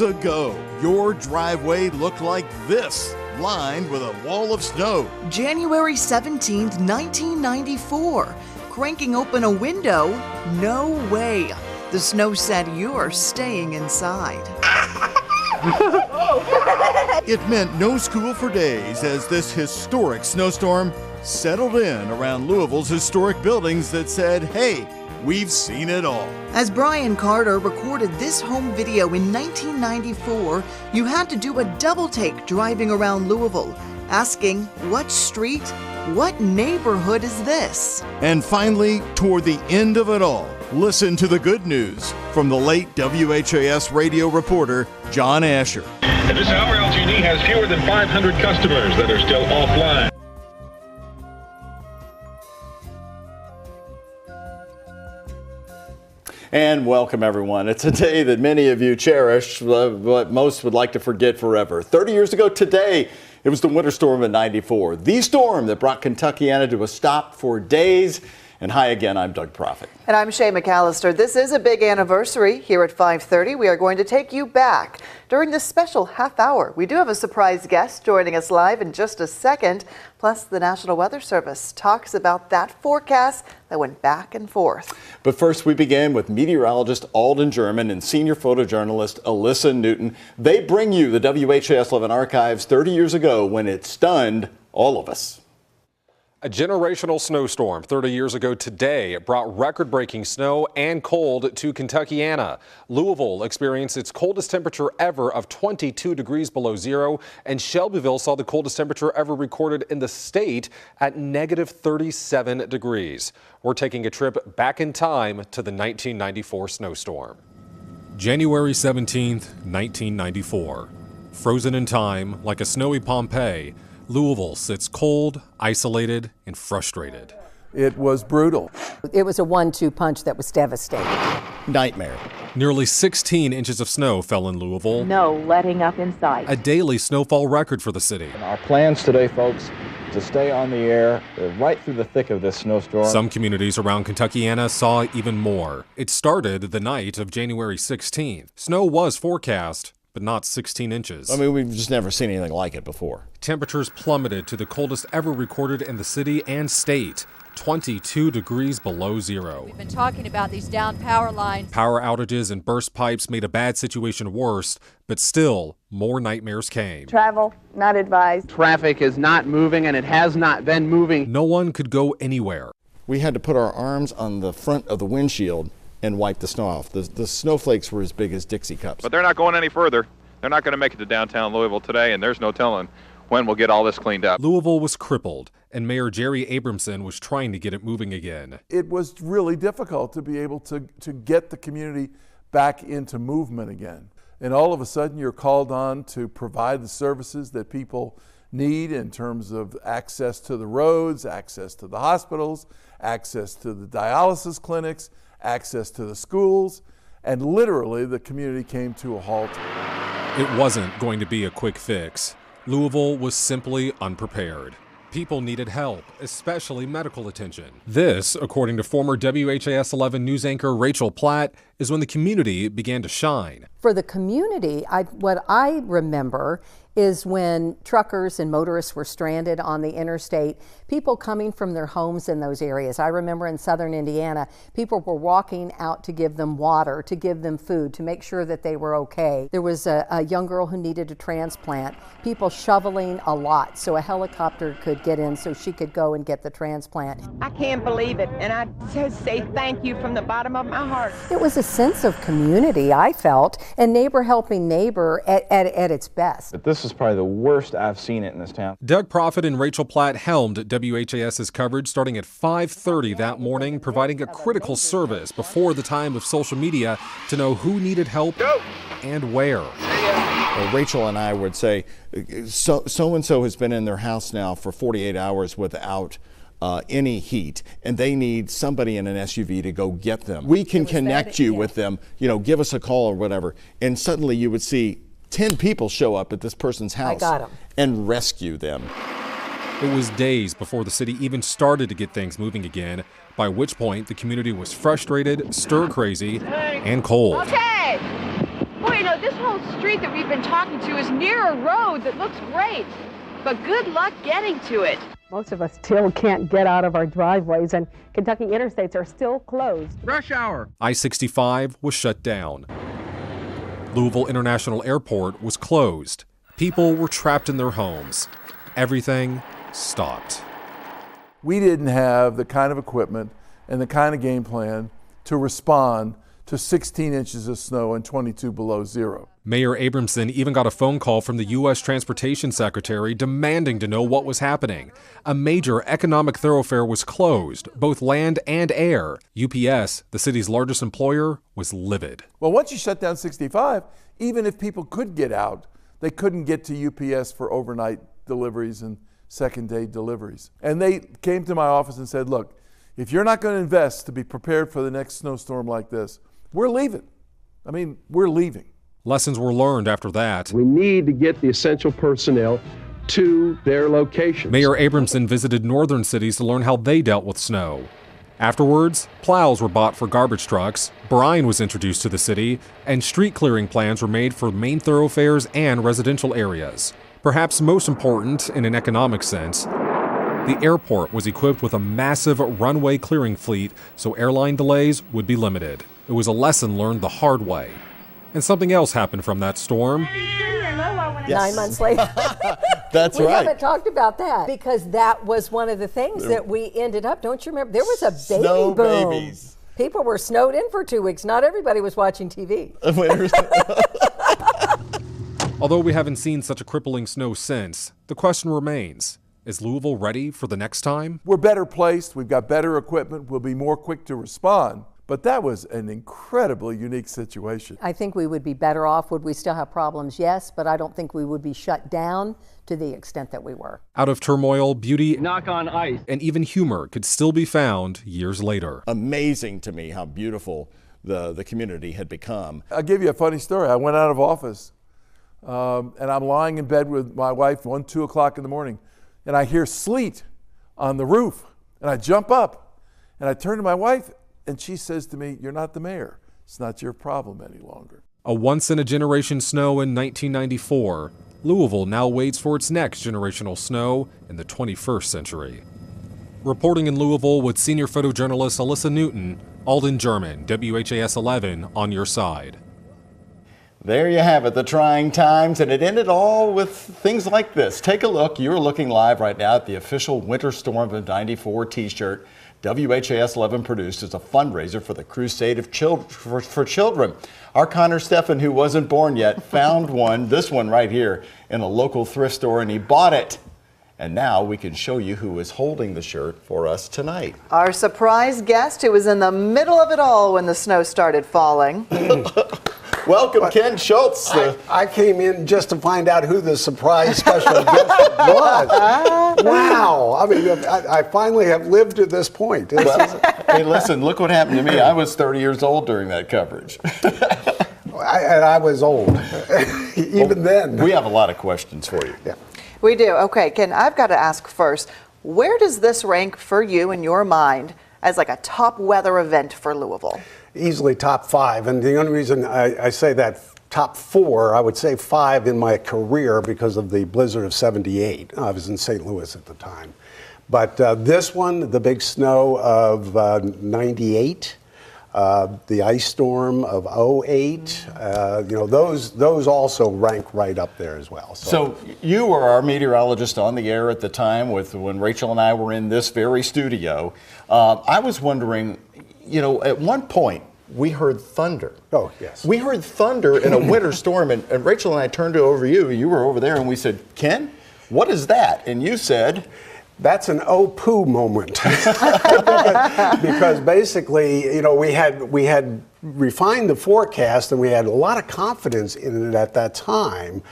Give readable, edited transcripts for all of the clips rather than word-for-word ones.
years ago, your driveway looked like this, lined with a wall of snow. January 17th, 1994. Cranking open a window? No way. The snow said you're staying inside. It meant no school for days as this historic snowstorm settled in around Louisville's historic buildings that said, hey, we've seen it all. As Brian Carter recorded this home video in 1994, you had to do a double take driving around Louisville, asking, what street, what neighborhood is this? And finally, toward the end of it all, listen to the good news from the late WHAS radio reporter, John Asher. At this hour, LG&E has fewer than 500 customers that are still offline. And welcome, everyone. It's a day that many of you cherish, but most would like to forget forever. 30 years ago today, it was the winter storm of '94, the storm that brought Kentuckiana to a stop for days. And hi again, I'm Doug Proffitt. And I'm Shay McAllister. This is a big anniversary. Here at 5:30, we are going to take you back. During this special half hour, we do have a surprise guest joining us live in just a second. Plus, the National Weather Service talks about that forecast that went back and forth. But first, we begin with meteorologist Alden German and senior photojournalist Alyssa Newton. They bring you the WHAS 11 archives 30 years ago when it stunned all of us. A generational snowstorm 30 years ago today brought record-breaking snow and cold to Kentuckiana. Louisville experienced its coldest temperature ever of 22 degrees below zero, and Shelbyville saw the coldest temperature ever recorded in the state at negative 37 degrees. We're taking a trip back in time to the 1994 snowstorm. January 17th, 1994. Frozen in time like a snowy Pompeii, Louisville sits cold, isolated, and frustrated. It was brutal. It was a 1-2 punch that was devastating. Nightmare. Nearly 16 inches of snow fell in Louisville. No letting up in sight. A daily snowfall record for the city. And our plans today, folks, to stay on the air right through the thick of this snowstorm. Some communities around Kentuckiana saw even more. It started the night of January 16th. Snow was forecast, but not 16 inches. I mean, we've just never seen anything like it before. Temperatures plummeted to the coldest ever recorded in the city and state, 22 degrees below zero. We've been talking about these down power lines. Power outages and burst pipes made a bad situation worse, but still, more nightmares came. Travel, not advised. Traffic is not moving, and it has not been moving. No one could go anywhere. We had to put our arms on the front of the windshield and wipe the snow off. The snowflakes were as big as Dixie cups. But they're not going any further. They're not going to make it to downtown Louisville today, and there's no telling when we'll get all this cleaned up. Louisville was crippled, and Mayor Jerry Abramson was trying to get it moving again. It was really difficult to be able to get the community back into movement again. And all of a sudden, you're called on to provide the services that people need in terms of access to the roads, access to the hospitals, access to the dialysis clinics, access to the schools, and literally the community came to a halt. It wasn't going to be a quick fix. Louisville was simply unprepared. People needed help, especially medical attention. This, according to former WHAS 11 news anchor Rachel Platt, is when the community began to shine. For the community, what I remember is when truckers and motorists were stranded on the interstate, people coming from their homes in those areas. I remember in southern Indiana, people were walking out to give them water, to give them food, to make sure that they were okay. There was a young girl who needed a transplant, people shoveling a lot so a helicopter could get in so she could go and get the transplant. I can't believe it, and I just say thank you from the bottom of my heart. It was a sense of community, I felt, and neighbor helping neighbor at its best. But this is probably the worst I've seen it in this town. Doug Proffitt and Rachel Platt helmed WHAS's coverage starting at 5:30 that morning, providing a critical service before the time of social media to know who needed help and where. Rachel and I would say, so-and-so has been in their house now for 48 hours without any heat, and they need somebody in an SUV to go get them. We can connect you with them, give us a call or whatever. And suddenly you would see 10 people show up at this person's house and rescue them. It was days before the city even started to get things moving again, by which point the community was frustrated, stir-crazy, and cold. Okay, bueno this whole street that we've been talking to is near a road that looks great, but good luck getting to it. Most of us still can't get out of our driveways, and Kentucky interstates are still closed. Rush hour. I-65 was shut down. Louisville International Airport was closed. People were trapped in their homes. Everything stopped. We didn't have the kind of equipment and the kind of game plan to respond to 16 inches of snow and 22 below zero. Mayor Abramson even got a phone call from the U.S. Transportation Secretary demanding to know what was happening. A major economic thoroughfare was closed, both land and air. UPS, the city's largest employer, was livid. Well, once you shut down 65, even if people could get out, they couldn't get to UPS for overnight deliveries and second-day deliveries. And they came to my office and said, look, if you're not going to invest to be prepared for the next snowstorm like this, we're leaving. I mean, we're leaving. Lessons were learned after that. We need to get the essential personnel to their locations. Mayor Abramson visited northern cities to learn how they dealt with snow. Afterwards, plows were bought for garbage trucks, brine was introduced to the city, and street clearing plans were made for main thoroughfares and residential areas. Perhaps most important in an economic sense, the airport was equipped with a massive runway clearing fleet so airline delays would be limited. It was a lesson learned the hard way. And something else happened from that storm. Yes. 9 months later. That's we right. haven't talked about that because that was one of the things that we ended up, don't you remember? There was a baby Snow boom. babies. People were snowed in for 2 weeks. Not everybody was watching TV. Although we haven't seen such a crippling snow since, the question remains, is Louisville ready for the next time? We're better placed, we've got better equipment, we'll be more quick to respond. But that was an incredibly unique situation. I think we would be better off. Would we still have problems? Yes, but I don't think we would be shut down to the extent that we were. Out of turmoil, beauty, Knock on ice. and even humor could still be found years later. Amazing to me how beautiful the community had become. I'll give you a funny story. I went out of office and I'm lying in bed with my wife 1, 2 o'clock in the morning, and I hear sleet on the roof, and I jump up and I turn to my wife, and she says to me, "You're not the mayor. It's not your problem any longer." A once-in-a-generation snow in 1994, Louisville now waits for its next generational snow in the 21st century. Reporting in Louisville with senior photojournalist Alyssa Newton, Alden German, WHAS 11, on your side. There you have it, the trying times, and it ended all with things like this. Take a look. You're looking live right now at the official Winter Storm of '94 t-shirt WHAS 11 produced as a fundraiser for the Crusade of for Children. Our Connor Steffen, who wasn't born yet, found one, this one right here, in a local thrift store, and he bought it. And now we can show you who is holding the shirt for us tonight. Our surprise guest who was in the middle of it all when the snow started falling. Welcome, Ken Schultz. I came in just to find out who the surprise special guest was. Wow. I mean, I finally have lived to this point. Hey, listen, look what happened to me. I was 30 years old during that coverage. And I was old, even then. We have a lot of questions for you. Yeah. We do. Okay, Ken, I've got to ask first, where does this rank for you in your mind as like a top weather event for Louisville? Easily top 5. And the only reason I say that top 4, I would say 5 in my career because of the blizzard of '78. I was in St. Louis at the time. But this one, the big snow of '98, the ice storm of '08, you know, those also rank right up there as well. So you were our meteorologist on the air at the time when Rachel and I were in this very studio. I was wondering, you know, at one point we heard thunder. Oh, yes. We heard thunder in a winter storm, and Rachel and I turned over you were over there, and we said, "Ken, what is that?" And you said, "That's an oh poo moment." Because basically, you know, we had refined the forecast and we had a lot of confidence in it at that time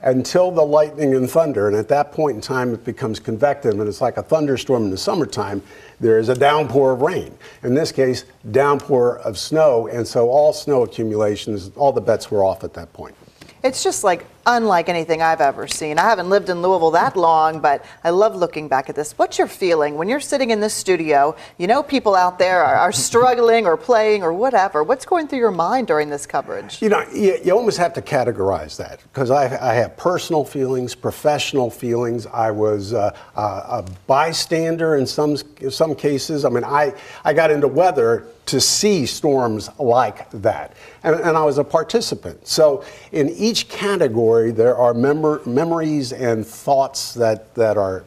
until the lightning and thunder. And at that point in time, it becomes convective, and it's like a thunderstorm in the summertime. There is a downpour of rain. In this case, downpour of snow. And so all snow accumulations, all the bets were off at that point. It's just like unlike anything I've ever seen. I haven't lived in Louisville that long, but I love looking back at this. What's your feeling when you're sitting in this studio? You know, people out there are struggling or playing or whatever. What's going through your mind during this coverage? You know, you almost have to categorize that, because I have personal feelings, professional feelings. I was a bystander in some cases. I mean, I got into weather to see storms like that. And I was a participant. So in each category, there are memories and thoughts that are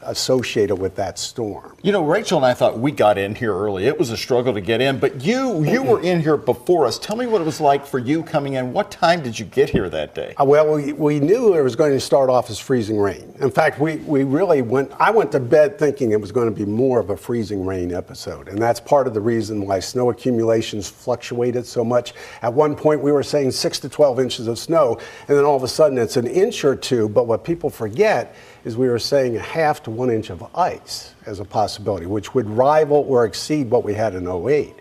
associated with that storm. You know, Rachel and I thought we got in here early. It was a struggle to get in, but you were in here before us. Tell me what it was like for you coming in. What time did you get here that day? Well, we knew it was going to start off as freezing rain. In fact, we really I went to bed thinking it was going to be more of a freezing rain episode. And that's part of the reason why snow accumulations fluctuated so much. At one point, we were saying 6 to 12 inches of snow, and then all of a sudden it's an inch or two. But what people forget is we were saying a half to 1 inch of ice as a possibility, which would rival or exceed what we had in 08.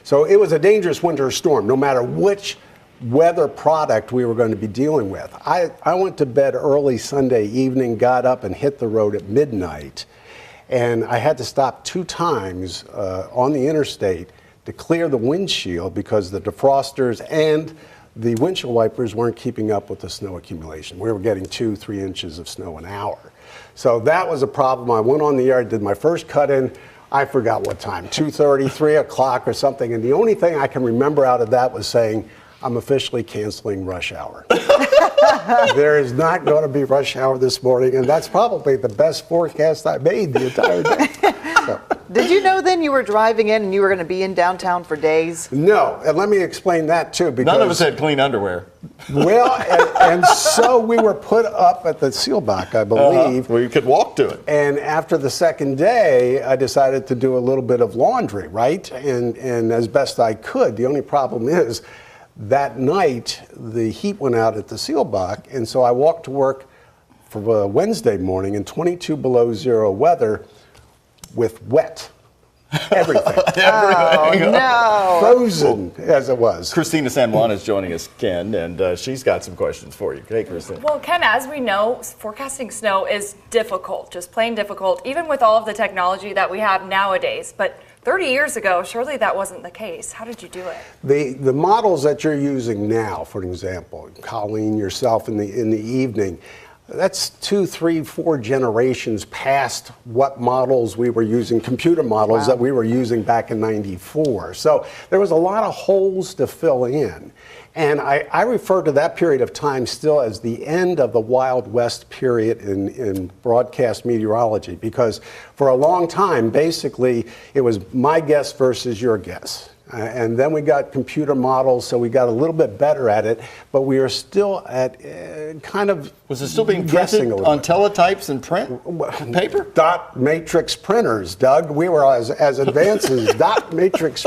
So it was a dangerous winter storm, no matter which weather product we were going to be dealing with. I went to bed early Sunday evening, got up and hit the road at midnight, and I had to stop 2 times on the interstate to clear the windshield because the defrosters and the windshield wipers weren't keeping up with the snow accumulation. We were getting 2-3 inches of snow an hour. So that was a problem. I went on the air, did my first cut-in. I forgot what time, 2:30, 3 o'clock or something. And the only thing I can remember out of that was saying, I'm officially canceling rush hour. There is not going to be rush hour this morning, and that's probably the best forecast I made the entire day. So. Did you know then you were driving in and you were going to be in downtown for days? No, and let me explain that too. Because none of us had clean underwear. Well, and so we were put up at the Seelbach, I believe. Where you could walk to it. And after the second day, I decided to do a little bit of laundry, right? And as best I could. The only problem is, that night, the heat went out at the Seelbach, and so I walked to work for Wednesday morning in 22 below zero weather with wet. Everything. Oh, no. Frozen as it was. Christina San Juan is joining us, Ken, and she's got some questions for you. Hey, Christina. Well, Ken, as we know, forecasting snow is difficult, just plain difficult, even with all of the technology that we have nowadays. But 30 years ago, surely that wasn't the case. How did you do it? The models that you're using now, for example, Colleen, yourself in the evening, that's 2, 3, 4 generations past what models we were using, computer models that we were using back in '94. So there was a lot of holes to fill in. And I refer to that period of time still as the end of the Wild West period in broadcast meteorology, because for a long time, basically, it was my guess versus your guess. And then we got computer models, so we got a little bit better at it, but we are still at kind of Was it still being printed on teletypes and print paper? Dot matrix printers, Doug. We were as advanced as dot matrix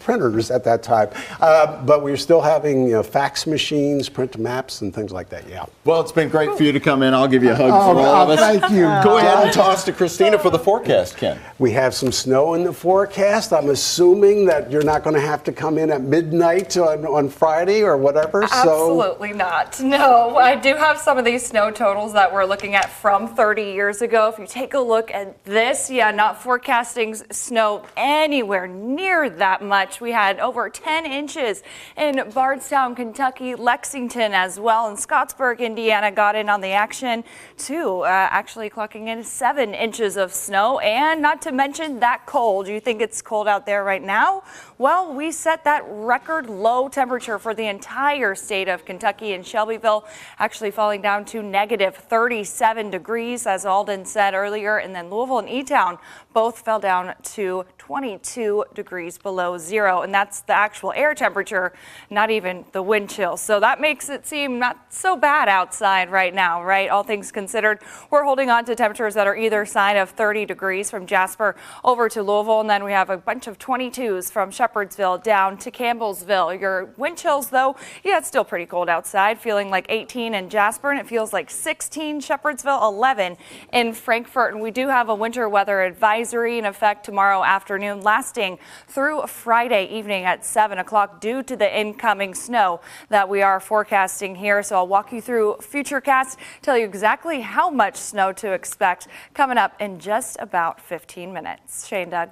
printers at that time. But we were still having fax machines, print maps, and things like that, yeah. Well, it's been great for you to come in. I'll give you a hug for all of us. Thank you. Go ahead and toss to Christina for the forecast, Ken. We have some snow in the forecast. I'm assuming that you're not going to have to come in at midnight on Friday or whatever. Absolutely not. No, I do have some of these snow totals that we're looking at from 30 years ago. If you take a look at this, not forecasting snow anywhere near that much. We had over 10 inches in Bardstown, Kentucky, Lexington as well, and Scottsburg, Indiana got in on the action too, actually clocking in 7 inches of snow, and not to mention that cold. You think it's cold out there right now? Well, we set that record low temperature for the entire state of Kentucky in Shelbyville, actually falling down to negative 37 degrees, as Alden said earlier, and then Louisville and E-Town both fell down to 22 degrees below zero, and that's the actual air temperature, not even the wind chill. So that makes it seem not so bad outside right now, right? All things considered, we're holding on to temperatures that are either side of 30 degrees from Jasper over to Louisville, and then we have a bunch of 22s from Shepherd Shepherdsville down to Campbellsville. Your wind chills, though, yeah, it's still pretty cold outside, feeling like 18 in Jasper, and it feels like 16 Shepherdsville, 11 in Frankfort. And we do have a winter weather advisory in effect tomorrow afternoon, lasting through Friday evening at 7 o'clock due to the incoming snow that we are forecasting here. So I'll walk you through Futurecast, tell you exactly how much snow to expect coming up in just about 15 minutes. Shane, Doug.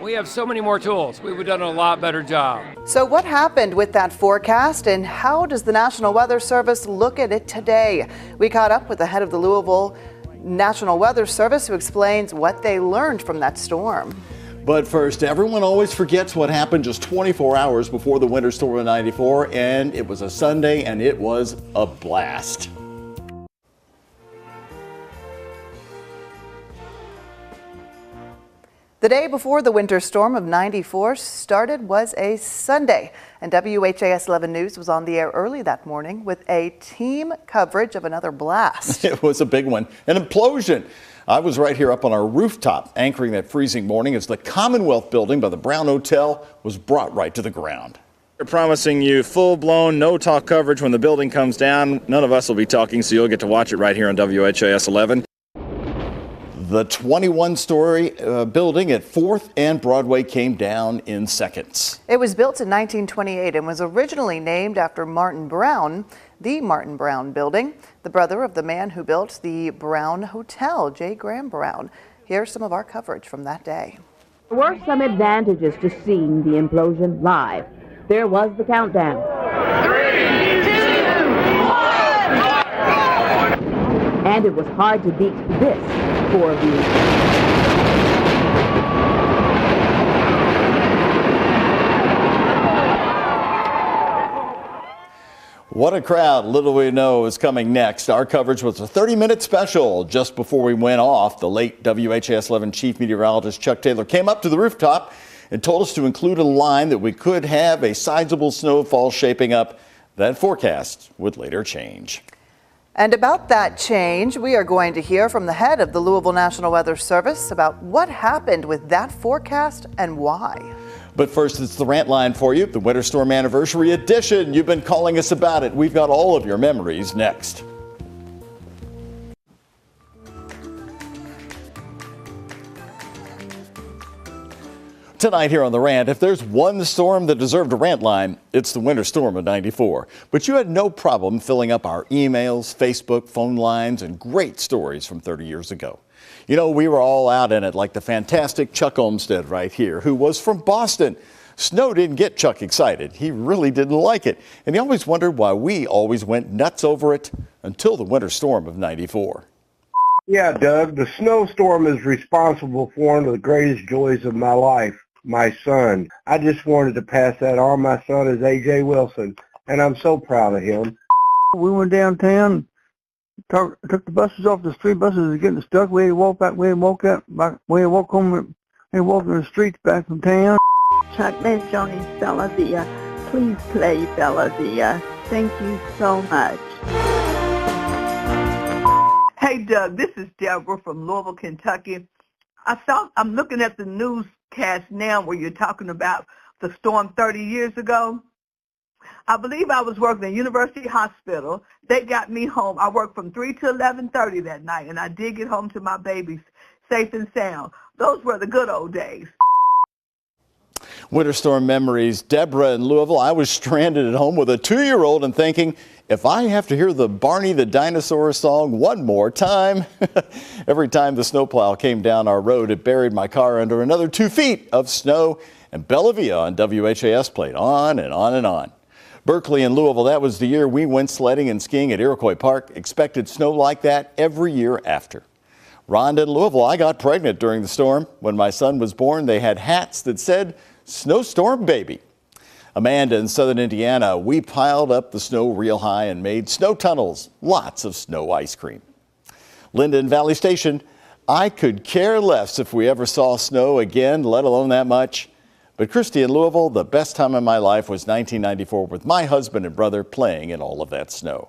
We have so many more tools. We would have done a lot better job. So what happened with that forecast, and how does the National Weather Service look at it today? We caught up with the head of the Louisville National Weather Service, who explains what they learned from that storm. But first, everyone always forgets what happened just 24 hours before the winter storm of '94, and it was a Sunday, and it was a blast. The day before the winter storm of '94 started was a Sunday, and WHAS 11 News was on the air early that morning with a team coverage of another blast. It was a big one, an implosion. I was right here up on our rooftop anchoring that freezing morning as the Commonwealth building by the Brown Hotel was brought right to the ground. We're promising you full-blown, no-talk coverage when the building comes down. None of us will be talking, so you'll get to watch it right here on WHAS 11. The 21-story building at 4th and Broadway came down in seconds. It was built in 1928 and was originally named after Martin Brown, the Martin Brown building, the brother of the man who built the Brown Hotel, J. Graham Brown. Here's some of our coverage from that day. There were some advantages to seeing the implosion live. There was the countdown. 3, 2, 1. And it was hard to beat this for a view. What a crowd. Little we know is coming next. Our coverage was a 30-minute special. Just before we went off, the late WHAS 11 Chief Meteorologist Chuck Taylor came up to the rooftop and told us to include a line that we could have a sizable snowfall shaping up. That forecast would later change. And about that change, we are going to hear from the head of the Louisville National Weather Service about what happened with that forecast and why. But first, it's the rant line for you, the Winter Storm Anniversary Edition. You've been calling us about it. We've got all of your memories next. Tonight here on The Rant, if there's one storm that deserved a rant line, it's the winter storm of '94. But you had no problem filling up our emails, Facebook, phone lines, and great stories from 30 years ago. You know, we were all out in it, like the fantastic Chuck Olmstead right here, who was from Boston. Snow didn't get Chuck excited. He really didn't like it. And he always wondered why we always went nuts over it until the winter storm of '94. Yeah, Doug, the snowstorm is responsible for one of the greatest joys of my life. My son. I just wanted to pass that on. My son is A.J. Wilson, and I'm so proud of him. We went downtown, took the buses off the street. Buses are getting stuck. We had to walk back. We had to walk out. We had to walk home. We walk in the streets back from town. Chuck, that's Johnny Bellavia. Please play Bellavia. Thank you so much. Hey, Doug, this is Deborah from Louisville, Kentucky. I'm looking at the newscast now where you're talking about the storm 30 years ago. I believe I was working at University Hospital. They got me home. I worked from 3 to 11:30 that night, and I did get home to my babies safe and sound. Those were the good old days. Winter storm memories. Deborah in Louisville. I was stranded at home with a 2-year-old and thinking, if I have to hear the Barney the Dinosaur song one more time. Every time the snowplow came down our road, it buried my car under another 2 feet of snow, and Bellavia on WHAS played on and on and on. Berkeley and Louisville, that was the year we went sledding and skiing at Iroquois Park. Expected snow like that every year after. Rhonda in Louisville, I got pregnant during the storm. When my son was born, they had hats that said, "Snowstorm Baby." Amanda in southern Indiana, we piled up the snow real high and made snow tunnels, lots of snow ice cream. Linda in Valley Station, I could care less if we ever saw snow again, let alone that much. But Christy in Louisville, the best time of my life was 1994 with my husband and brother playing in all of that snow.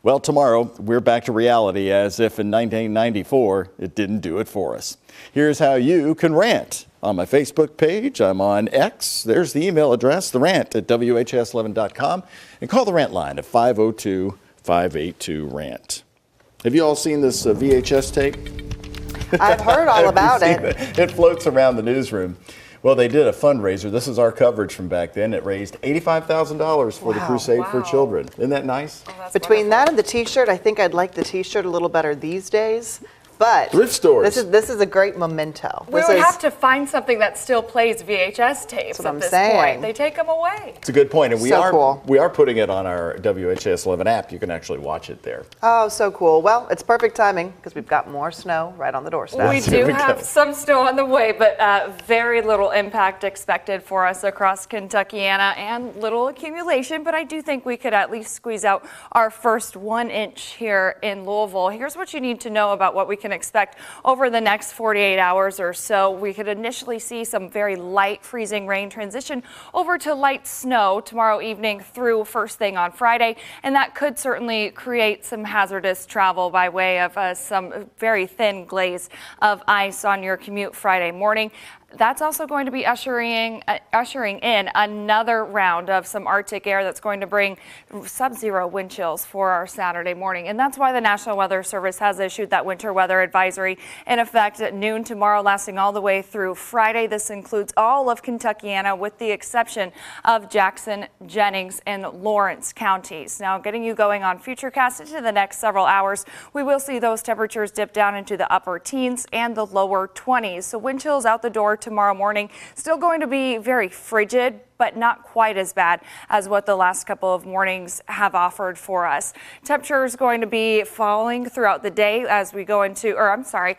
Well, tomorrow we're back to reality as if in 1994 it didn't do it for us. Here's how you can rant on my Facebook page. I'm on X. There's the email address, therant@whas11.com. And call the Rant line at 502-582-RANT. Have you all seen this VHS tape? I've heard all about it. It floats around the newsroom. Well, they did a fundraiser. This is our coverage from back then. It raised $85,000 for the Crusade for Children. Isn't that nice? Oh, between that and the T-shirt, I think I'd like the T-shirt a little better these days. But thrift stores. This is a great memento. We would have to find something that still plays VHS tapes at this point. They take them away. It's a good point, and we cool. are putting it on our WHAS 11 app. You can actually watch it there. Oh, so cool. Well, it's perfect timing because we've got more snow right on the doorstep. We do have some snow on the way, but very little impact expected for us across Kentuckiana and little accumulation, but I do think we could at least squeeze out our first 1 inch here in Louisville. Here's what you need to know about what we can expect over the next 48 hours or so. We could initially see some very light freezing rain transition over to light snow tomorrow evening through first thing on Friday, and that could certainly create some hazardous travel by way of some very thin glaze of ice on your commute Friday morning. That's also going to be ushering in another round of some Arctic air that's going to bring sub-zero wind chills for our Saturday morning. And that's why the National Weather Service has issued that winter weather advisory in effect at noon tomorrow, lasting all the way through Friday. This includes all of Kentuckiana with the exception of Jackson, Jennings, and Lawrence counties. Now, getting you going on Futurecast into the next several hours, we will see those temperatures dip down into the upper teens and the lower 20s. So wind chills out the door tomorrow morning. Still going to be very frigid, but not quite as bad as what the last couple of mornings have offered for us. Temperature is going to be falling throughout the day as we go into,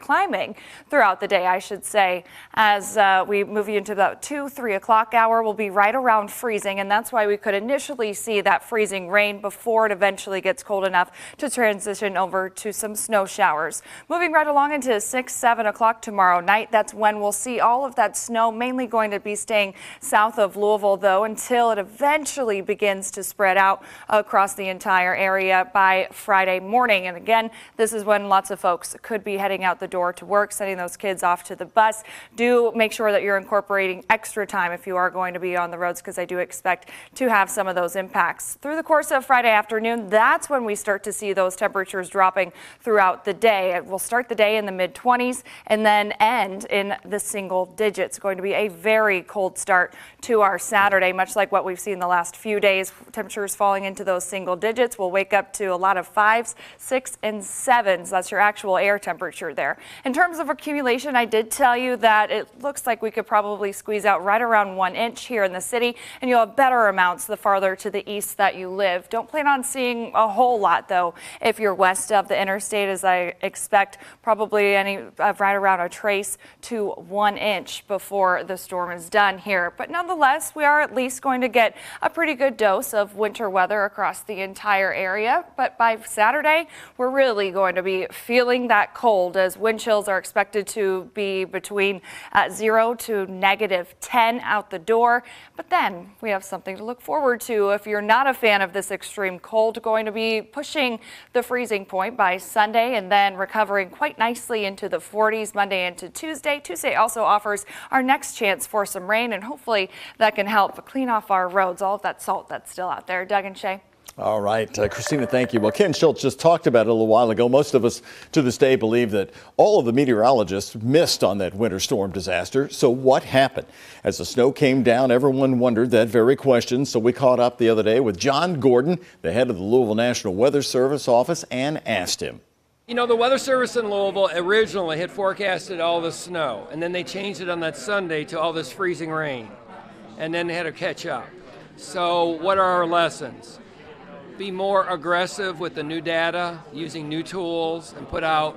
climbing throughout the day, I should say. As we move into about 2-3 o'clock hour, we'll be right around freezing, and that's why we could initially see that freezing rain before it eventually gets cold enough to transition over to some snow showers. Moving right along into 6-7 o'clock tomorrow night, that's when we'll see all of that snow mainly going to be staying south of Louisville, though, until it eventually begins to spread out across the entire area by Friday morning. And again, this is when lots of folks could be heading out the door to work, sending those kids off to the bus. Do make sure that you're incorporating extra time if you are going to be on the roads, because I do expect to have some of those impacts. Through the course of Friday afternoon, that's when we start to see those temperatures dropping throughout the day. We'll start the day in the mid-20s and then end in the single digits. It's going to be a very cold start to our Saturday, much like what we've seen the last few days. Temperatures falling into those single digits. We'll wake up to a lot of 5s, 6s, and 7s. That's your actual air temperature there. In terms of accumulation, I did tell you that it looks like we could probably squeeze out right around 1 inch here in the city, and you'll have better amounts the farther to the east that you live. Don't plan on seeing a whole lot, though, if you're west of the interstate, as I expect probably right around a trace to 1 inch before the storm is done here. But nonetheless, we are at least going to get a pretty good dose of winter weather across the entire area. But by Saturday, we're really going to be feeling that cold, as wind chills are expected to be between 0 to -10 out the door. But then we have something to look forward to. If you're not a fan of this extreme cold, going to be pushing the freezing point by Sunday and then recovering quite nicely into the 40s Monday into Tuesday. Tuesday also offers our next chance for some rain, and hopefully that can help clean off our roads, all of that salt that's still out there. Doug and Shay. All right, Christina, thank you. Well, Ken Schultz just talked about it a little while ago. Most of us to this day believe that all of the meteorologists missed on that winter storm disaster. So what happened? As the snow came down, everyone wondered that very question. So we caught up the other day with John Gordon, the head of the Louisville National Weather Service office, and asked him. You know, the Weather Service in Louisville originally had forecasted all the snow, and then they changed it on that Sunday to all this freezing rain, and then they had to catch up. So what are our lessons? Be more aggressive with the new data, using new tools, and put out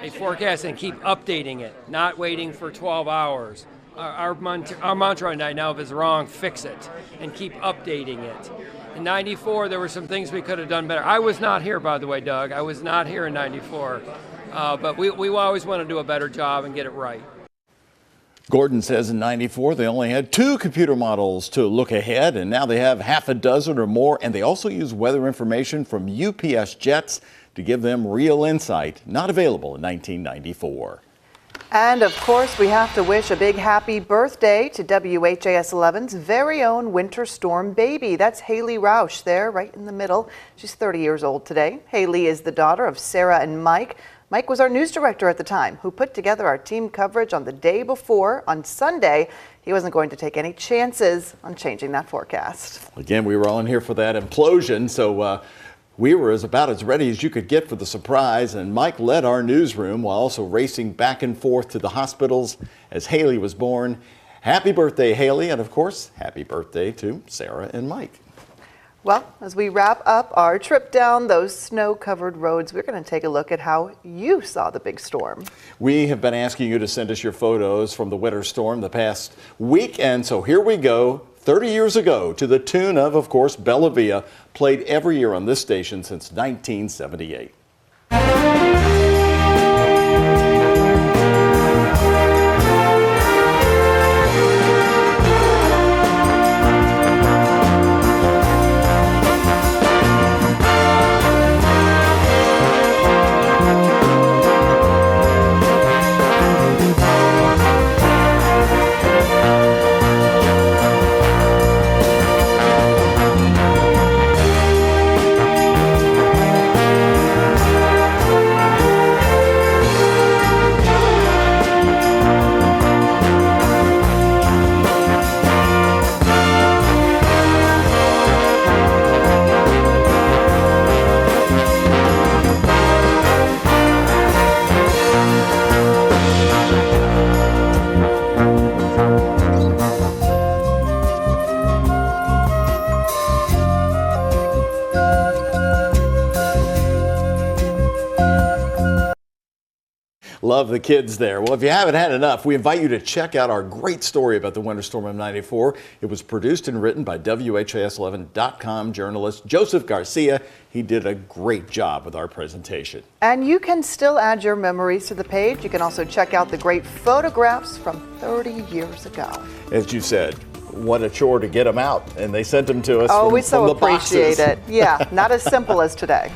a forecast and keep updating it, not waiting for 12 hours. Our mantra right now, if it's wrong, fix it, and keep updating it. In 94, there were some things we could have done better. I was not here, by the way, Doug. I was not here in 94. But we always want to do a better job and get it right. Gordon says in 94 they only had 2 computer models to look ahead, and now they have half a dozen or more, and they also use weather information from UPS jets to give them real insight, not available in 1994. And of course, we have to wish a big happy birthday to WHAS 11's very own winter storm baby. That's Haley Roush there, right in the middle. She's 30 years old today. Haley is the daughter of Sarah and Mike. Mike was our news director at the time, who put together our team coverage on the day before. On Sunday, he wasn't going to take any chances on changing that forecast. Again, we were all in here for that implosion, so we were about as ready as you could get for the surprise, and Mike led our newsroom while also racing back and forth to the hospitals as Haley was born. Happy birthday, Haley, and of course, happy birthday to Sarah and Mike. Well, as we wrap up our trip down those snow-covered roads, we're going to take a look at how you saw the big storm. We have been asking you to send us your photos from the winter storm the past week, and so here we go. 30 years ago, to the tune of course, Bella Via, played every year on this station since 1978. Love the kids there. Well, if you haven't had enough, we invite you to check out our great story about the winter storm of '94. It was produced and written by WHAS11.com journalist Joseph Garcia. He did a great job with our presentation. And you can still add your memories to the page. You can also check out the great photographs from 30 years ago. As you said, what a chore to get them out, and they sent them to us Oh, from, we so from the appreciate boxes. it. Yeah, not as simple as today.